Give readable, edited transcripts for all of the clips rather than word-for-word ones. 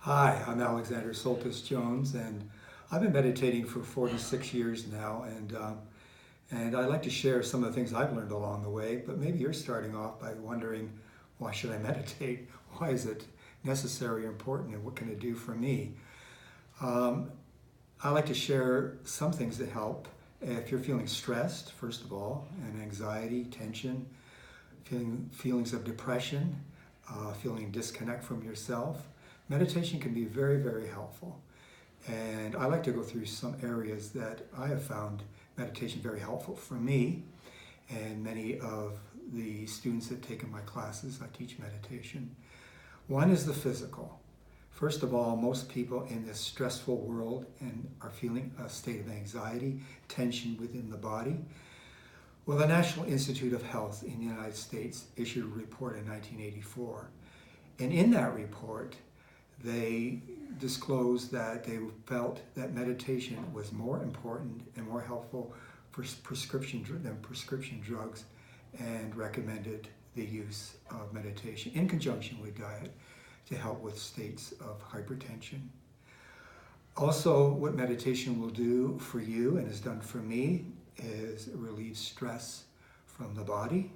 Hi, I'm Alexander Soltis Jones, and I've been meditating for 46 years now, and I'd like to share some of the things I've learned along the way. But maybe you're starting off by wondering, why should I meditate? Why is it necessary, important, and what can it do for me? Um, I like to share some things that help. If you're feeling stressed, first of all, and anxiety, tension, feeling feelings of depression, feeling disconnect from yourself, meditation can be very, very helpful. And I like to go through some areas that I have found meditation very helpful for me and many of the students that take in my classes. I teach meditation. One is the physical. First of all, most people in this stressful world and are feeling a state of anxiety, tension within the body. Well, the National Institute of Health in the United States issued a report in 1984. And in that report, they disclosed that they felt that meditation was more important and more helpful for than prescription drugs, and recommended the use of meditation in conjunction with diet to help with states of hypertension. Also, what meditation will do for you and has done for me is relieve stress from the body,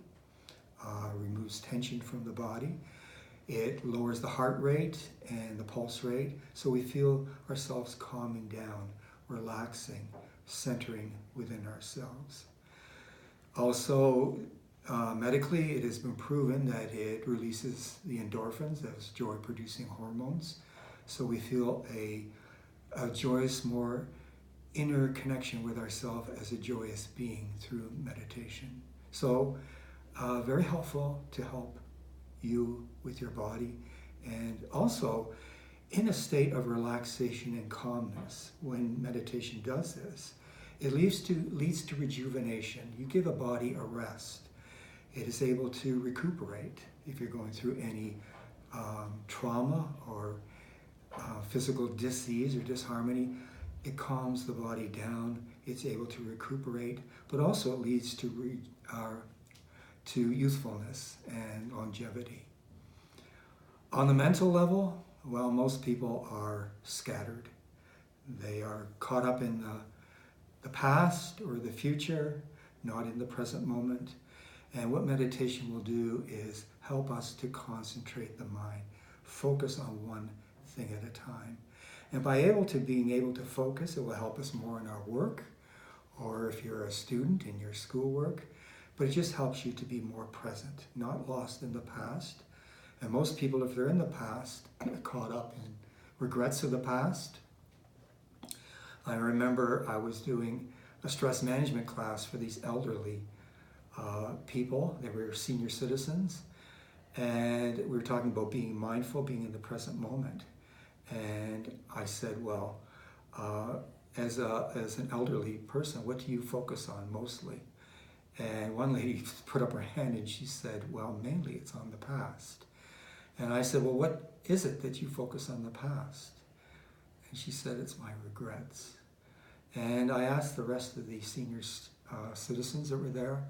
removes tension from the body. It lowers the heart rate and the pulse rate, so we feel ourselves calming down, relaxing, centering within ourselves. Also, medically, it has been proven that it releases the endorphins, those joy-producing hormones, so we feel a joyous, more inner connection with ourselves as a joyous being through meditation. So, very helpful to help you with your body, and also in a state of relaxation and calmness. When meditation does this, it leads to rejuvenation. You give a body a rest. It is able to recuperate if you're going through any trauma or physical disease or disharmony. It calms the body down. It's able to recuperate, but also it leads to youthfulness and longevity. On the mental level, well, most people are scattered. They are caught up in the past or the future, not in the present moment. And what meditation will do is help us to concentrate the mind, focus on one thing at a time. And by being able to focus, it will help us more in our work, or if you're a student in your schoolwork. But it just helps you to be more present, not lost in the past. And most people, if they're in the past, get caught up in regrets of the past. I remember I was doing a stress management class for these elderly people. They were senior citizens. And we were talking about being mindful, being in the present moment. And I said, well, as an elderly person, what do you focus on mostly? And one lady put up her hand and she said, well, mainly it's on the past. And I said, well, what is it that you focus on the past? And she said, it's my regrets. And I asked the rest of the senior citizens that were there,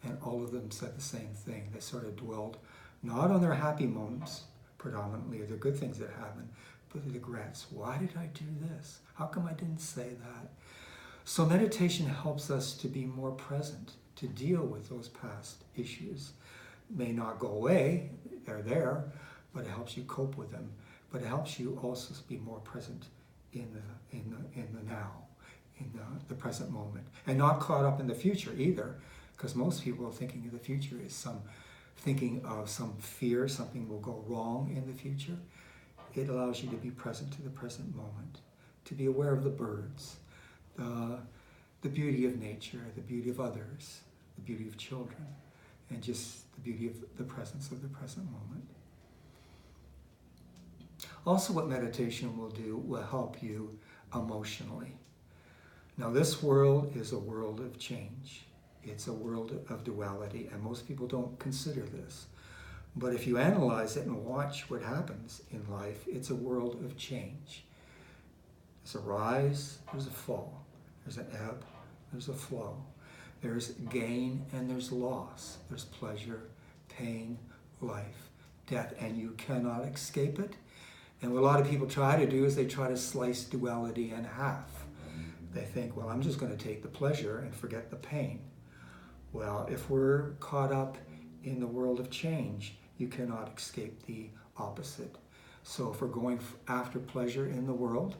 and all of them said the same thing. They sort of dwelled not on their happy moments predominantly, or the good things that happened, but the regrets. Why did I do this? How come I didn't say that? So meditation helps us to be more present, to deal with those past issues. May not go away, they're there, but it helps you cope with them. But it helps you also be more present in the now, in the present moment. And not caught up in the future either, because most people are thinking of the future as thinking of some fear, something will go wrong in the future. It allows you to be present to the present moment, to be aware of the birds, the beauty of nature, the beauty of others, the beauty of children, and just the beauty of the presence of the present moment. Also, what meditation will do will help you emotionally. Now, this world is a world of change. It's a world of duality, and most people don't consider this. But if you analyze it and watch what happens in life, it's a world of change. There's a rise, there's a fall. There's an ebb, there's a flow. There's gain and there's loss. There's pleasure, pain, life, death, and you cannot escape it. And what a lot of people try to do is they try to slice duality in half. They think, well, I'm just going to take the pleasure and forget the pain. Well, if we're caught up in the world of change, you cannot escape the opposite. So if we're going after pleasure in the world,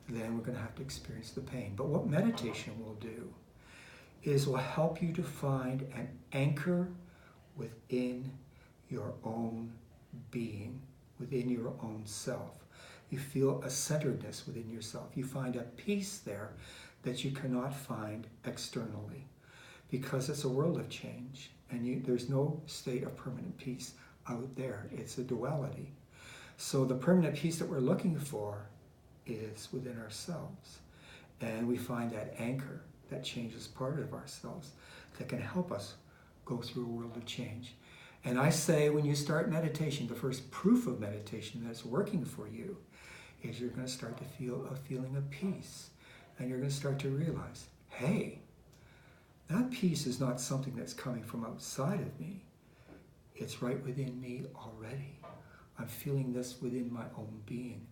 then we're going to have to experience the pain. But what meditation will do is will help you to find an anchor within your own being, within your own self. You feel a centeredness within yourself. You find a peace there that you cannot find externally, because it's a world of change, and there's no state of permanent peace out there. It's a duality. So the permanent peace that we're looking for is within ourselves. And we find that anchor, that changes part of ourselves, that can help us go through a world of change. And I say, when you start meditation, the first proof of meditation that it's working for you is you're going to start to feel a feeling of peace. And you're going to start to realize, hey, that peace is not something that's coming from outside of me. It's right within me already. I'm feeling this within my own being.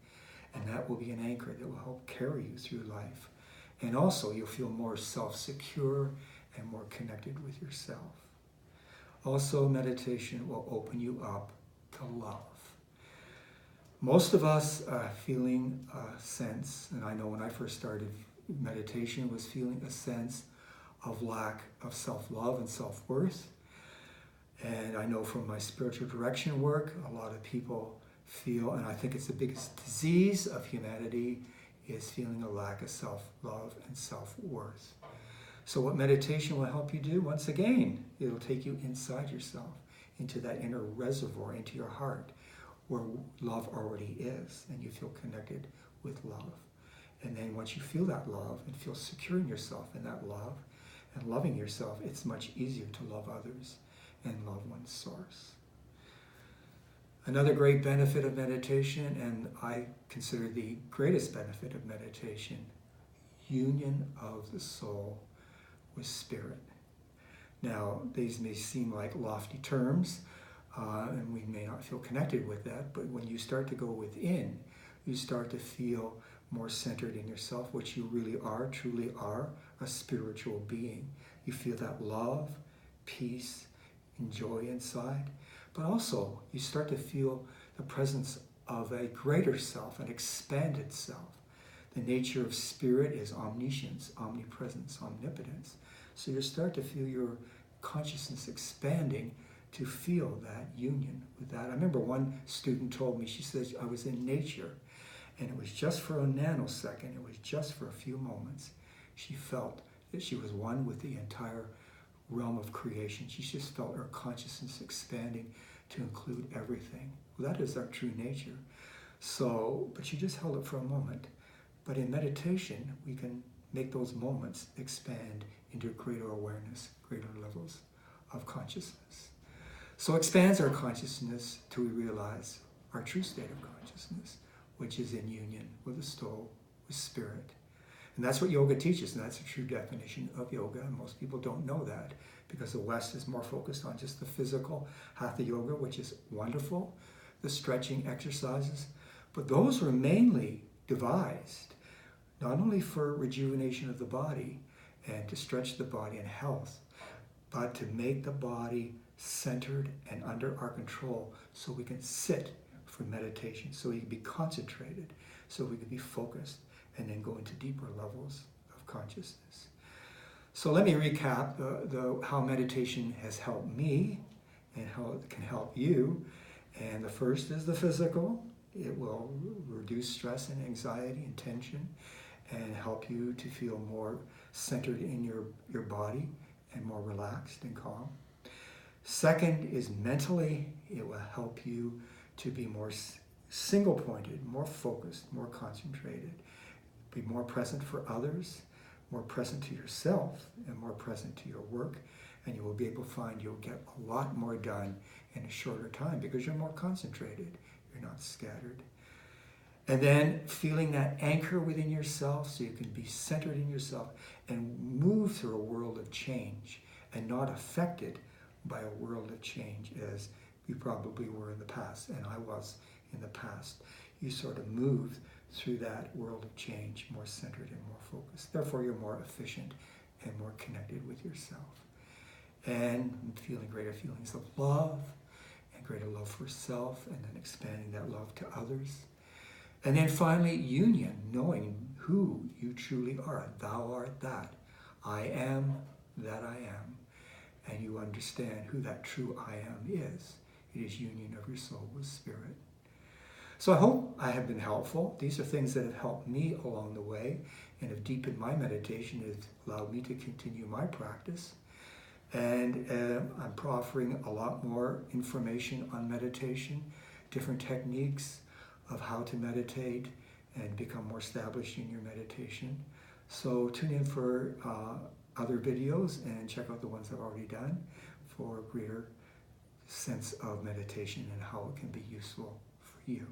And that will be an anchor that will help carry you through life. And also, you'll feel more self-secure and more connected with yourself. Also, meditation will open you up to love. Most of us are feeling a sense, and I know when I first started meditation, was feeling a sense of lack of self-love and self-worth. And I know from my spiritual direction work, a lot of people feel, and I think it's the biggest disease of humanity, is feeling a lack of self-love and self-worth. So what meditation will help you do, once again, it'll take you inside yourself, into that inner reservoir, into your heart, where love already is, and you feel connected with love. And then once you feel that love and feel secure in yourself in that love, and loving yourself, it's much easier to love others and love one's source. Another great benefit of meditation, and I consider the greatest benefit of meditation, union of the soul with spirit. Now, these may seem like lofty terms, and we may not feel connected with that, but when you start to go within, you start to feel more centered in yourself, which you really are, truly are, a spiritual being. You feel that love, peace, and joy inside, but also you start to feel the presence of a greater self, an expanded self. The nature of spirit is omniscience, omnipresence, omnipotence. So you start to feel your consciousness expanding to feel that union with that. I remember one student told me, she says, I was in nature, and it was just for a nanosecond, it was just for a few moments. She felt that she was one with the entire realm of creation. She just felt her consciousness expanding to include everything. Well, that is our true nature. So, but she just held it for a moment. But in meditation, we can make those moments expand into greater awareness, greater levels of consciousness. So it expands our consciousness till we realize our true state of consciousness, which is in union with the soul, with spirit. And that's what yoga teaches, and that's a true definition of yoga. And most people don't know that because the West is more focused on just the physical hatha yoga, which is wonderful, the stretching exercises. But those were mainly devised not only for rejuvenation of the body and to stretch the body and health, but to make the body centered and under our control so we can sit for meditation, so we can be concentrated, so we can be focused, and then go into deeper levels of consciousness. So let me recap how meditation has helped me and how it can help you. And the first is the physical. It will reduce stress and anxiety and tension and help you to feel more centered in your body and more relaxed and calm. Second is mentally. It will help you to be more single-pointed, more focused, more concentrated, be more present for others, more present to yourself, and more present to your work. And you will be able to find you'll get a lot more done in a shorter time because you're more concentrated, you're not scattered. And then feeling that anchor within yourself so you can be centered in yourself and move through a world of change and not affected by a world of change as you probably were in the past, and I was in the past. you sort of move through that world of change more centered and more focused. Therefore, you're more efficient and more connected with yourself. And feeling greater feelings of love and greater love for self, and then expanding that love to others. And then finally, union, knowing who you truly are. Thou art that. I am that I am. And you understand who that true I am is. It is union of your soul with spirit. So I hope I have been helpful. These are things that have helped me along the way and have deepened my meditation, have allowed me to continue my practice. And I'm offering a lot more information on meditation, different techniques of how to meditate and become more established in your meditation. So tune in for other videos and check out the ones I've already done for a greater sense of meditation and how it can be useful for you.